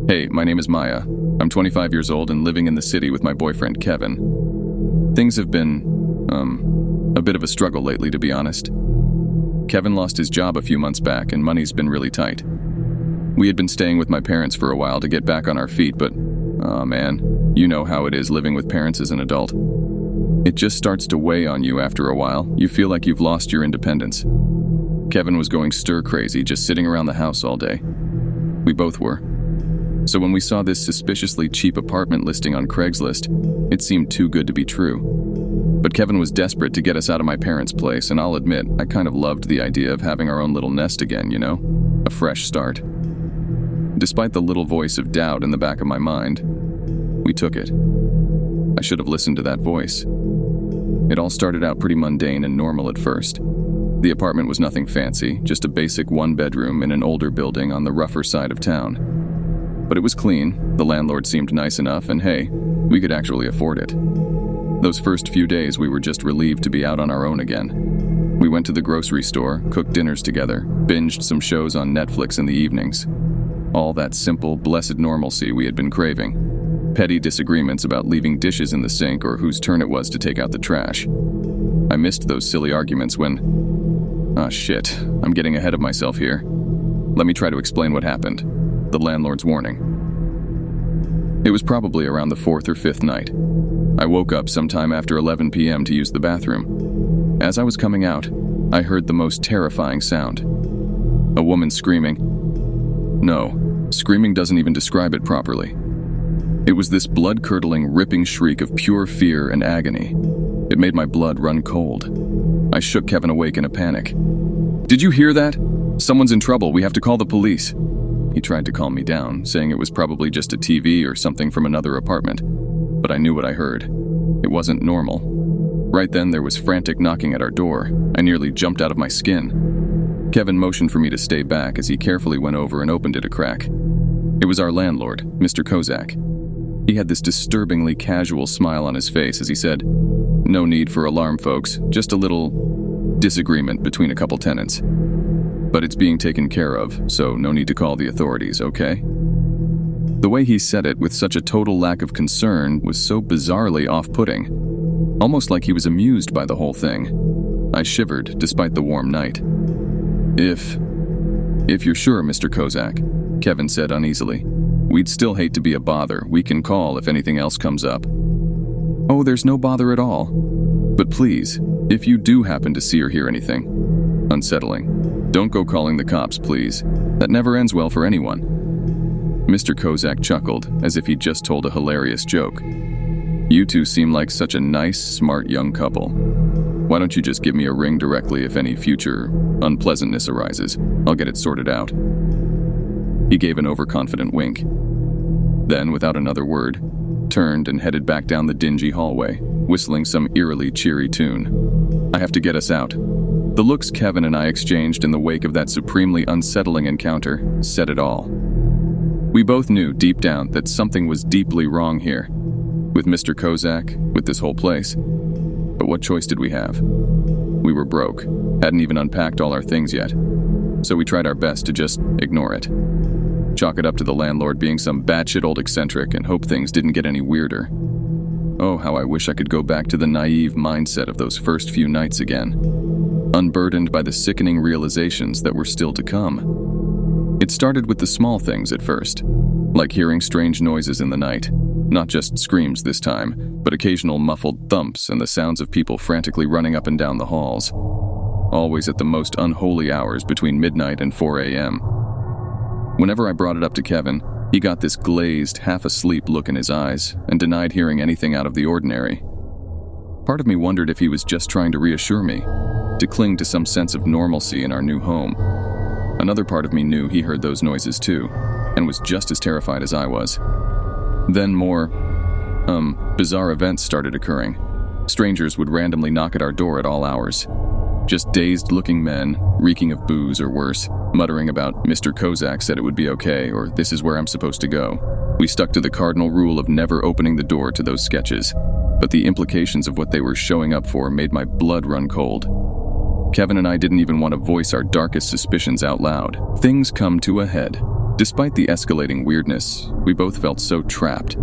Hey, my name is Maya. I'm 25 years old and living in the city with my boyfriend, Kevin. Things have been, a bit of a struggle lately, to be honest. Kevin lost his job a few months back and money's been really tight. We had been staying with my parents for a while to get back on our feet, but, oh man, you know how it is living with parents as an adult. It just starts to weigh on you after a while. You feel like you've lost your independence. Kevin was going stir-crazy, just sitting around the house all day. We both were. So when we saw this suspiciously cheap apartment listing on Craigslist, it seemed too good to be true. But Kevin was desperate to get us out of my parents' place, and I'll admit, I kind of loved the idea of having our own little nest again, you know? A fresh start. Despite the little voice of doubt in the back of my mind, we took it. I should have listened to that voice. It all started out pretty mundane and normal at first. The apartment was nothing fancy, just a basic one-bedroom in an older building on the rougher side of town. But it was clean, the landlord seemed nice enough, and hey, we could actually afford it. Those first few days we were just relieved to be out on our own again. We went to the grocery store, cooked dinners together, binged some shows on Netflix in the evenings. All that simple, blessed normalcy we had been craving. Petty disagreements about leaving dishes in the sink or whose turn it was to take out the trash. I missed those silly arguments when... Ah, shit, I'm getting ahead of myself here. Let me try to explain what happened. The landlord's warning. It was probably around the 4th or 5th night. I woke up sometime after 11 p.m. to use the bathroom. As I was coming out, I heard the most terrifying sound. A woman screaming. No, screaming doesn't even describe it properly. It was this blood-curdling, ripping shriek of pure fear and agony. It made my blood run cold. I shook Kevin awake in a panic. "Did you hear that? Someone's in trouble. We have to call the police." He tried to calm me down, saying it was probably just a TV or something from another apartment. But I knew what I heard. It wasn't normal. Right then, there was frantic knocking at our door. I nearly jumped out of my skin. Kevin motioned for me to stay back as he carefully went over and opened it a crack. It was our landlord, Mr. Kozak. He had this disturbingly casual smile on his face as he said, "No need for alarm, folks. Just a little disagreement between a couple tenants. But it's being taken care of, so no need to call the authorities, okay?" The way he said it with such a total lack of concern was so bizarrely off-putting, almost like he was amused by the whole thing. I shivered despite the warm night. If you're sure, Mr. Kozak," Kevin said uneasily. "We'd still hate to be a bother. We can call if anything else comes up." "Oh, there's no bother at all. But please, if you do happen to see or hear anything unsettling, don't go calling the cops, please. That never ends well for anyone." Mr. Kozak chuckled, as if he'd just told a hilarious joke. "You two seem like such a nice, smart young couple. Why don't you just give me a ring directly if any future unpleasantness arises? I'll get it sorted out." He gave an overconfident wink. Then, without another word, turned and headed back down the dingy hallway, whistling some eerily cheery tune. I have to get us out. The looks Kevin and I exchanged in the wake of that supremely unsettling encounter said it all. We both knew deep down that something was deeply wrong here. With Mr. Kozak, with this whole place. But what choice did we have? We were broke, hadn't even unpacked all our things yet. So we tried our best to just ignore it. Chalk it up to the landlord being some batshit old eccentric and hope things didn't get any weirder. Oh, how I wish I could go back to the naive mindset of those first few nights again, unburdened by the sickening realizations that were still to come. It started with the small things at first, like hearing strange noises in the night, not just screams this time, but occasional muffled thumps and the sounds of people frantically running up and down the halls, always at the most unholy hours between midnight and 4 a.m. Whenever I brought it up to Kevin, he got this glazed, half-asleep look in his eyes and denied hearing anything out of the ordinary. Part of me wondered if he was just trying to reassure me, to cling to some sense of normalcy in our new home. Another part of me knew he heard those noises too, and was just as terrified as I was. Then more, bizarre events started occurring. Strangers would randomly knock at our door at all hours. Just dazed-looking men, reeking of booze or worse, muttering about Mr. Kozak said it would be okay, or this is where I'm supposed to go. We stuck to the cardinal rule of never opening the door to those sketches, but the implications of what they were showing up for made my blood run cold. Kevin and I didn't even want to voice our darkest suspicions out loud. Things come to a head. Despite the escalating weirdness, we both felt so trapped.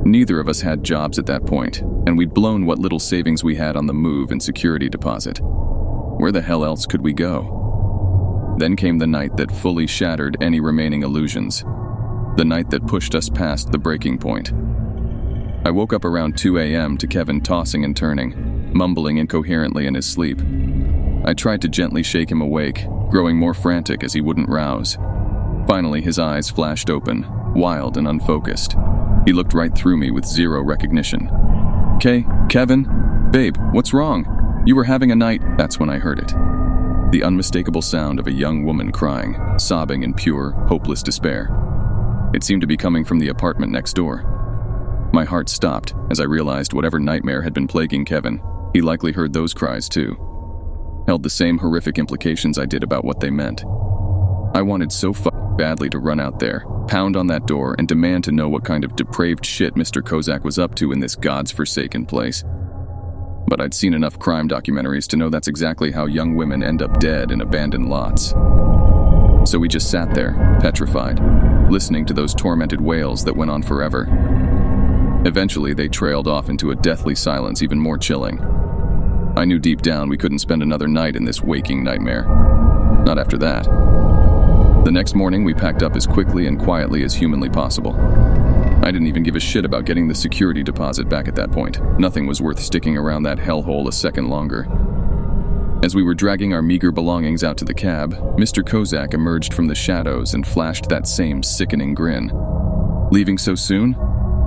Neither of us had jobs at that point, and we'd blown what little savings we had on the move and security deposit. Where the hell else could we go? Then came the night that fully shattered any remaining illusions. The night that pushed us past the breaking point. I woke up around 2 a.m. to Kevin tossing and turning, mumbling incoherently in his sleep. I tried to gently shake him awake, growing more frantic as he wouldn't rouse. Finally, his eyes flashed open, wild and unfocused. He looked right through me with zero recognition. Kevin? Babe, what's wrong? You were having a night." That's when I heard it. The unmistakable sound of a young woman crying, sobbing in pure, hopeless despair. It seemed to be coming from the apartment next door. My heart stopped as I realized whatever nightmare had been plaguing Kevin, he likely heard those cries too. Held the same horrific implications I did about what they meant. I wanted so badly to run out there, pound on that door, and demand to know what kind of depraved shit Mr. Kozak was up to in this God's forsaken place. But I'd seen enough crime documentaries to know that's exactly how young women end up dead in abandoned lots. So we just sat there, petrified, listening to those tormented wails that went on forever. Eventually, they trailed off into a deathly silence even more chilling. I knew deep down we couldn't spend another night in this waking nightmare. Not after that. The next morning, we packed up as quickly and quietly as humanly possible. I didn't even give a shit about getting the security deposit back at that point. Nothing was worth sticking around that hellhole a second longer. As we were dragging our meager belongings out to the cab, Mr. Kozak emerged from the shadows and flashed that same sickening grin. "Leaving so soon?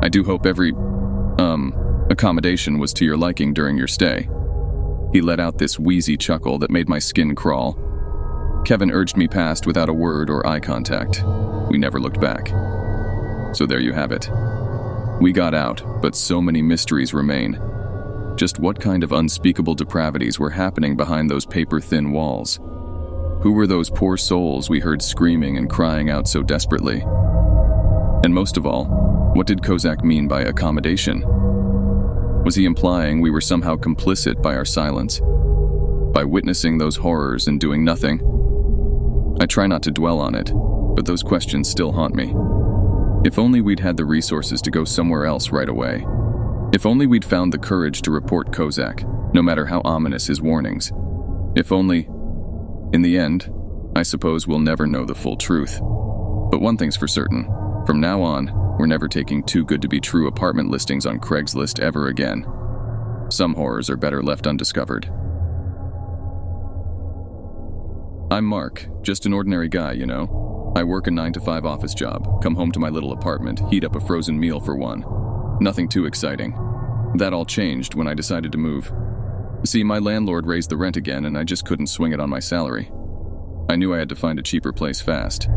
I do hope every, accommodation was to your liking during your stay." He let out this wheezy chuckle that made my skin crawl. Kevin urged me past without a word or eye contact. We never looked back. So there you have it. We got out, but so many mysteries remain. Just what kind of unspeakable depravities were happening behind those paper-thin walls? Who were those poor souls we heard screaming and crying out so desperately? And most of all, what did Kozak mean by accommodation? Was he implying we were somehow complicit by our silence? By witnessing those horrors and doing nothing? I try not to dwell on it, but those questions still haunt me. If only we'd had the resources to go somewhere else right away. If only we'd found the courage to report Kozak, no matter how ominous his warnings. If only... In the end, I suppose we'll never know the full truth. But one thing's for certain. From now on, we're never taking too good to be true apartment listings on Craigslist ever again. Some horrors are better left undiscovered. I'm Mark, just an ordinary guy, you know. I work a 9-to-5 office job, come home to my little apartment, heat up a frozen meal for one. Nothing too exciting. That all changed when I decided to move. See, my landlord raised the rent again and I just couldn't swing it on my salary. I knew I had to find a cheaper place fast.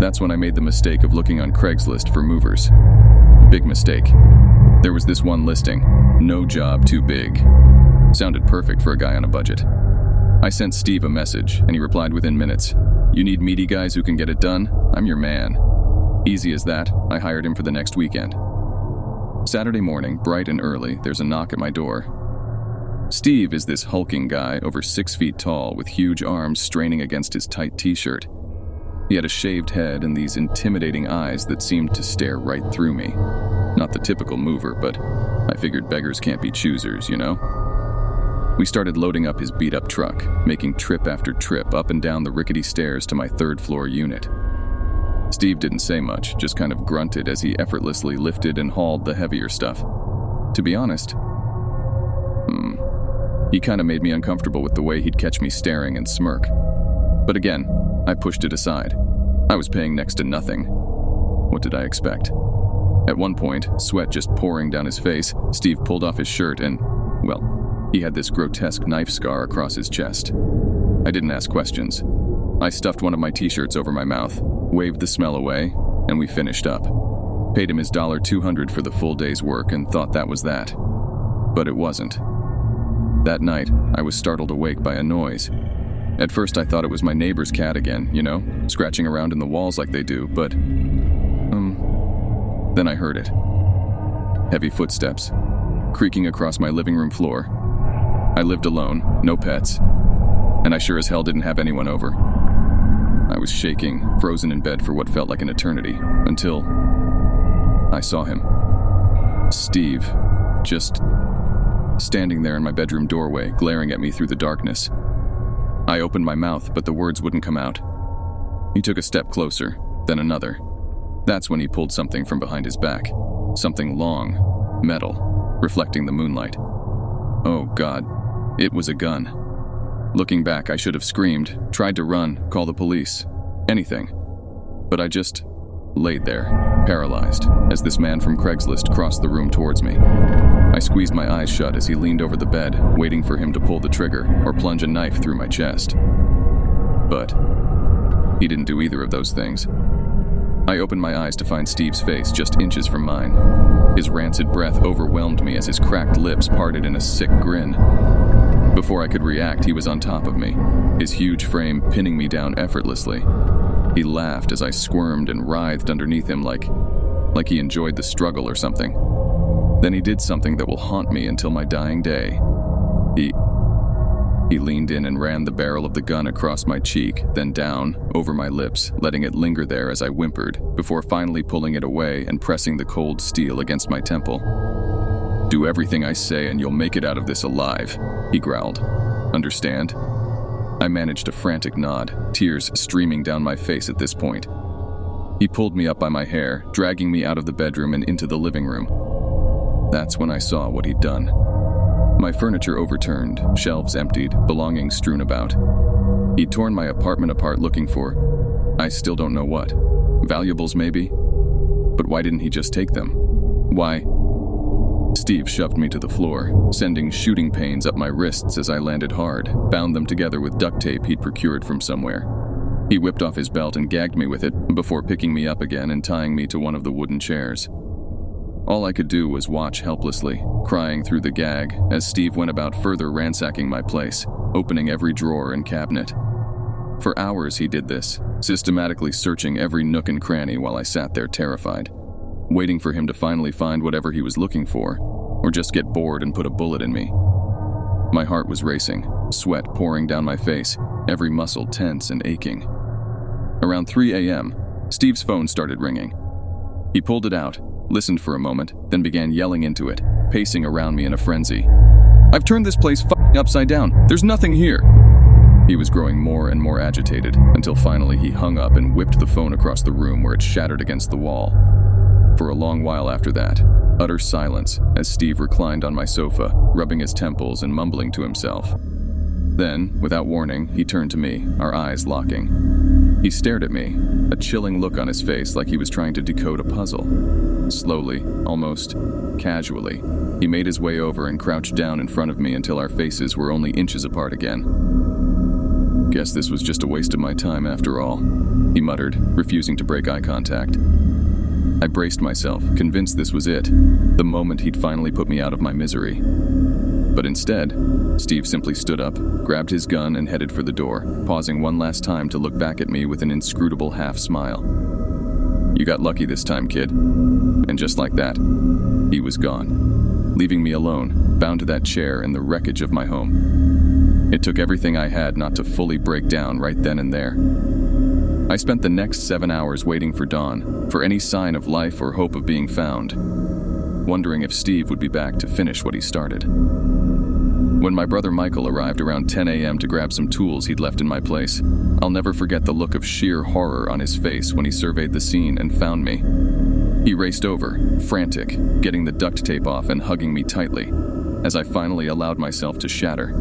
That's when I made the mistake of looking on Craigslist for movers. Big mistake. There was this one listing, no job too big. Sounded perfect for a guy on a budget. I sent Steve a message, and he replied within minutes. "You need meaty guys who can get it done? I'm your man." Easy as that, I hired him for the next weekend. Saturday morning, bright and early, there's a knock at my door. Steve is this hulking guy over 6 feet tall with huge arms straining against his tight t-shirt. He had a shaved head and these intimidating eyes that seemed to stare right through me. Not the typical mover, but I figured beggars can't be choosers, you know? We started loading up his beat-up truck, making trip after trip up and down the rickety stairs to my third-floor unit. Steve didn't say much, just kind of grunted as he effortlessly lifted and hauled the heavier stuff. To be honest, he kind of made me uncomfortable with the way he'd catch me staring and smirk. But again, I pushed it aside. I was paying next to nothing. What did I expect? At one point, sweat just pouring down his face, Steve pulled off his shirt and, well, he had this grotesque knife scar across his chest. I didn't ask questions. I stuffed one of my t-shirts over my mouth, waved the smell away, and we finished up. Paid him his $200 for the full day's work and thought that was that. But it wasn't. That night, I was startled awake by a noise. At first I thought it was my neighbor's cat again, you know, scratching around in the walls like they do, but... Then I heard it. Heavy footsteps, creaking across my living room floor. I lived alone, no pets, and I sure as hell didn't have anyone over. I was shaking, frozen in bed for what felt like an eternity, until I saw him. Steve, just standing there in my bedroom doorway, glaring at me through the darkness. I opened my mouth, but the words wouldn't come out. He took a step closer, then another. That's when he pulled something from behind his back. Something long, metal, reflecting the moonlight. Oh God, it was a gun. Looking back, I should have screamed, tried to run, call the police, anything. But I just laid there, paralyzed, as this man from Craigslist crossed the room towards me. I squeezed my eyes shut as he leaned over the bed, waiting for him to pull the trigger or plunge a knife through my chest. But he didn't do either of those things. I opened my eyes to find Steve's face just inches from mine. His rancid breath overwhelmed me as his cracked lips parted in a sick grin. Before I could react, he was on top of me, his huge frame pinning me down effortlessly. He laughed as I squirmed and writhed underneath him like he enjoyed the struggle or something. Then he did something that will haunt me until my dying day. He leaned in and ran the barrel of the gun across my cheek, then down, over my lips, letting it linger there as I whimpered, before finally pulling it away and pressing the cold steel against my temple. "Do everything I say and you'll make it out of this alive," he growled. "Understand?" I managed a frantic nod, tears streaming down my face at this point. He pulled me up by my hair, dragging me out of the bedroom and into the living room. That's when I saw what he'd done. My furniture overturned, shelves emptied, belongings strewn about. He'd torn my apartment apart looking for, I still don't know what. Valuables maybe? But why didn't he just take them? Why? Steve shoved me to the floor, sending shooting pains up my wrists as I landed hard, bound them together with duct tape he'd procured from somewhere. He whipped off his belt and gagged me with it before picking me up again and tying me to one of the wooden chairs. All I could do was watch helplessly, crying through the gag as Steve went about further ransacking my place, opening every drawer and cabinet. For hours he did this, systematically searching every nook and cranny while I sat there terrified, waiting for him to finally find whatever he was looking for, or just get bored and put a bullet in me. My heart was racing, sweat pouring down my face, every muscle tense and aching. Around 3 a.m., Steve's phone started ringing. He pulled it out, listened for a moment, then began yelling into it, pacing around me in a frenzy. "I've turned this place f***ing upside down. There's nothing here." He was growing more and more agitated, until finally he hung up and whipped the phone across the room where it shattered against the wall. For a long while after that, utter silence as Steve reclined on my sofa, rubbing his temples and mumbling to himself. Then, without warning, he turned to me, our eyes locking. He stared at me, a chilling look on his face like he was trying to decode a puzzle. Slowly, almost casually, he made his way over and crouched down in front of me until our faces were only inches apart again. "Guess this was just a waste of my time after all," he muttered, refusing to break eye contact. I braced myself, convinced this was it, the moment he'd finally put me out of my misery. But instead, Steve simply stood up, grabbed his gun and headed for the door, pausing one last time to look back at me with an inscrutable half-smile. "You got lucky this time, kid." And just like that, he was gone, leaving me alone, bound to that chair in the wreckage of my home. It took everything I had not to fully break down right then and there. I spent the next 7 hours waiting for dawn, for any sign of life or hope of being found, wondering if Steve would be back to finish what he started. When my brother Michael arrived around 10 a.m. to grab some tools he'd left in my place, I'll never forget the look of sheer horror on his face when he surveyed the scene and found me. He raced over, frantic, getting the duct tape off and hugging me tightly, as I finally allowed myself to shatter.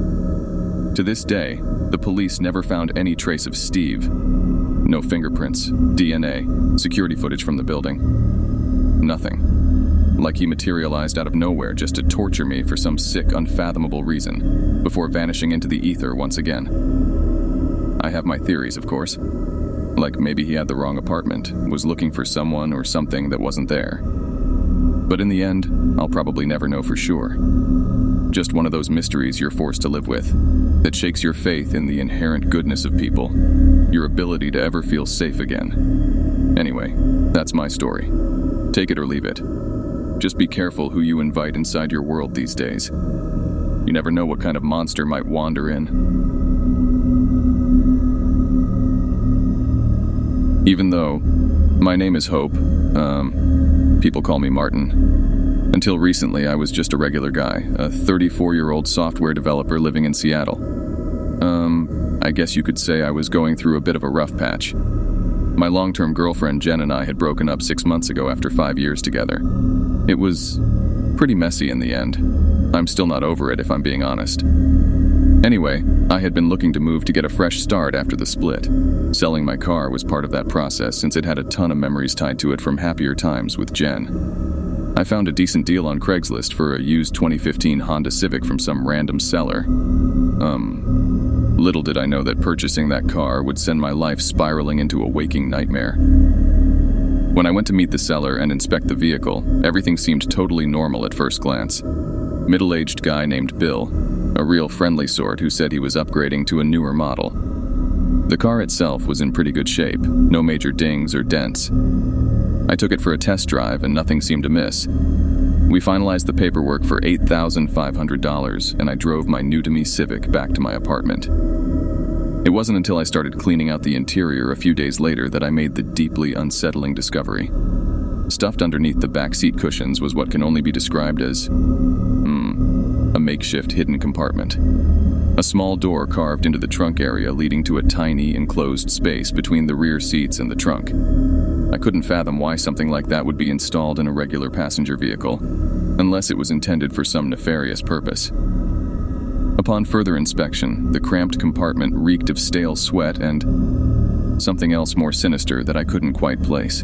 To this day, the police never found any trace of Steve. No fingerprints, DNA, security footage from the building. Nothing. Like he materialized out of nowhere just to torture me for some sick, unfathomable reason, before vanishing into the ether once again. I have my theories, of course. Like maybe he had the wrong apartment, was looking for someone or something that wasn't there. But in the end, I'll probably never know for sure. Just one of those mysteries you're forced to live with, that shakes your faith in the inherent goodness of people, your ability to ever feel safe again. Anyway, that's my story. Take it or leave it. Just be careful who you invite inside your world these days. You never know what kind of monster might wander in. Even though my name is Hope, people call me Martin. Until recently, I was just a regular guy, a 34-year-old software developer living in Seattle. I guess you could say I was going through a bit of a rough patch. My long-term girlfriend Jen and I had broken up 6 months ago after 5 years together. It was pretty messy in the end. I'm still not over it, if I'm being honest. Anyway, I had been looking to move to get a fresh start after the split. Selling my car was part of that process since it had a ton of memories tied to it from happier times with Jen. I found a decent deal on Craigslist for a used 2015 Honda Civic from some random seller. Little did I know that purchasing that car would send my life spiraling into a waking nightmare. When I went to meet the seller and inspect the vehicle, everything seemed totally normal at first glance. Middle-aged guy named Bill, a real friendly sort who said he was upgrading to a newer model. The car itself was in pretty good shape, no major dings or dents. I took it for a test drive and nothing seemed amiss. We finalized the paperwork for $8,500 and I drove my new-to-me Civic back to my apartment. It wasn't until I started cleaning out the interior a few days later that I made the deeply unsettling discovery. Stuffed underneath the backseat cushions was what can only be described as a makeshift hidden compartment. A small door carved into the trunk area leading to a tiny enclosed space between the rear seats and the trunk. I couldn't fathom why something like that would be installed in a regular passenger vehicle, unless it was intended for some nefarious purpose. Upon further inspection, the cramped compartment reeked of stale sweat and something else more sinister that I couldn't quite place.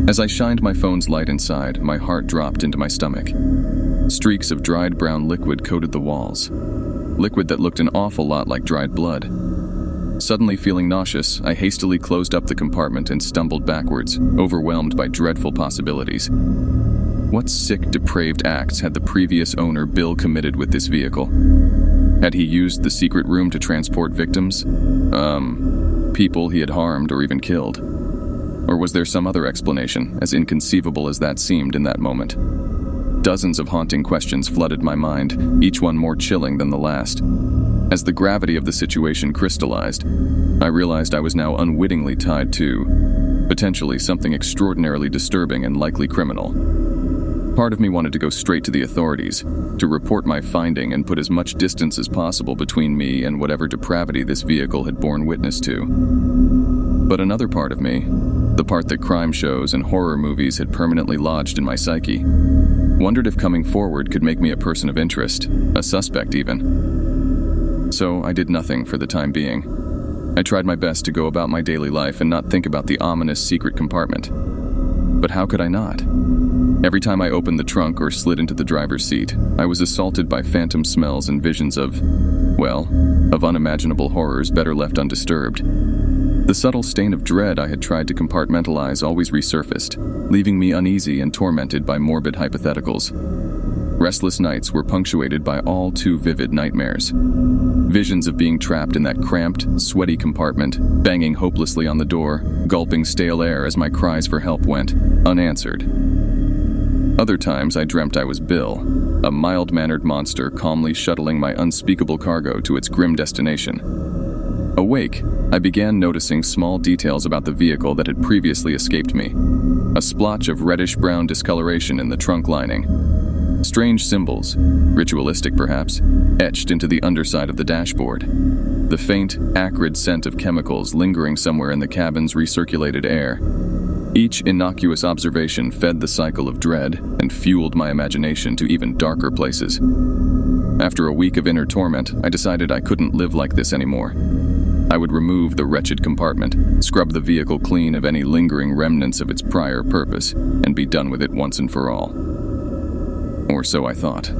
As I shined my phone's light inside, my heart dropped into my stomach. Streaks of dried brown liquid coated the walls. Liquid that looked an awful lot like dried blood. Suddenly feeling nauseous, I hastily closed up the compartment and stumbled backwards, overwhelmed by dreadful possibilities. What sick, depraved acts had the previous owner, Bill, committed with this vehicle? Had he used the secret room to transport victims? People he had harmed or even killed? Or was there some other explanation, as inconceivable as that seemed in that moment? Dozens of haunting questions flooded my mind, each one more chilling than the last. As the gravity of the situation crystallized, I realized I was now unwittingly tied to, potentially, something extraordinarily disturbing and likely criminal. Part of me wanted to go straight to the authorities, to report my finding and put as much distance as possible between me and whatever depravity this vehicle had borne witness to. But another part of me, the part that crime shows and horror movies had permanently lodged in my psyche, wondered if coming forward could make me a person of interest, a suspect even. So I did nothing for the time being. I tried my best to go about my daily life and not think about the ominous secret compartment. But how could I not? Every time I opened the trunk or slid into the driver's seat, I was assaulted by phantom smells and visions of unimaginable horrors better left undisturbed. The subtle stain of dread I had tried to compartmentalize always resurfaced, leaving me uneasy and tormented by morbid hypotheticals. Restless nights were punctuated by all too vivid nightmares. Visions of being trapped in that cramped, sweaty compartment, banging hopelessly on the door, gulping stale air as my cries for help went unanswered. Other times I dreamt I was Bill, a mild-mannered monster calmly shuttling my unspeakable cargo to its grim destination. Awake, I began noticing small details about the vehicle that had previously escaped me. A splotch of reddish-brown discoloration in the trunk lining. Strange symbols, ritualistic perhaps, etched into the underside of the dashboard. The faint, acrid scent of chemicals lingering somewhere in the cabin's recirculated air. Each innocuous observation fed the cycle of dread and fueled my imagination to even darker places. After a week of inner torment, I decided I couldn't live like this anymore. I would remove the wretched compartment, scrub the vehicle clean of any lingering remnants of its prior purpose, and be done with it once and for all. Or so I thought.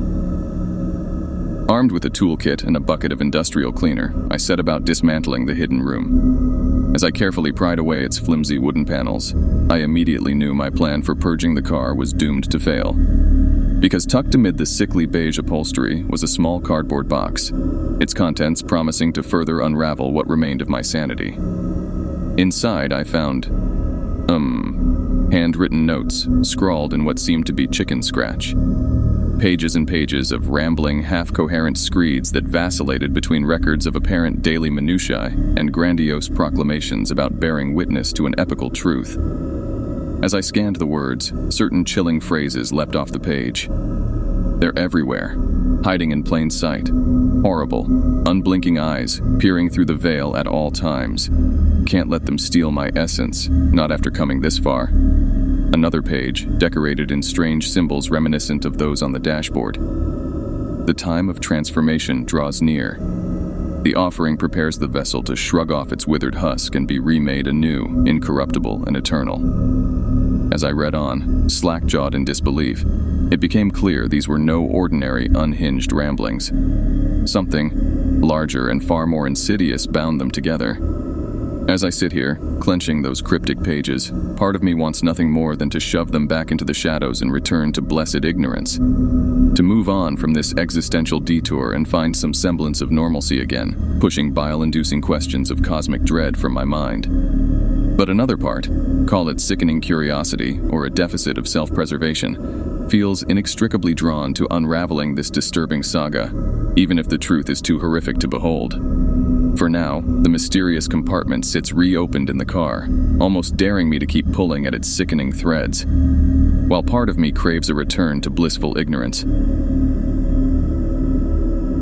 Armed with a toolkit and a bucket of industrial cleaner, I set about dismantling the hidden room. As I carefully pried away its flimsy wooden panels, I immediately knew my plan for purging the car was doomed to fail. Because tucked amid the sickly beige upholstery was a small cardboard box, its contents promising to further unravel what remained of my sanity. Inside, I found, handwritten notes, scrawled in what seemed to be chicken scratch. Pages and pages of rambling, half-coherent screeds that vacillated between records of apparent daily minutiae and grandiose proclamations about bearing witness to an epical truth. As I scanned the words, certain chilling phrases leapt off the page. They're everywhere, hiding in plain sight. Horrible, unblinking eyes, peering through the veil at all times. Can't let them steal my essence, not after coming this far. Another page, decorated in strange symbols reminiscent of those on the dashboard. The time of transformation draws near. The offering prepares the vessel to shrug off its withered husk and be remade anew, incorruptible and eternal. As I read on, slack-jawed in disbelief, it became clear these were no ordinary, unhinged ramblings. Something larger and far more insidious bound them together. As I sit here, clenching those cryptic pages, part of me wants nothing more than to shove them back into the shadows and return to blessed ignorance. To move on from this existential detour and find some semblance of normalcy again, pushing bile-inducing questions of cosmic dread from my mind. But another part, call it sickening curiosity or a deficit of self-preservation, feels inextricably drawn to unraveling this disturbing saga, even if the truth is too horrific to behold. For now, the mysterious compartment sits reopened in the car, almost daring me to keep pulling at its sickening threads, while part of me craves a return to blissful ignorance.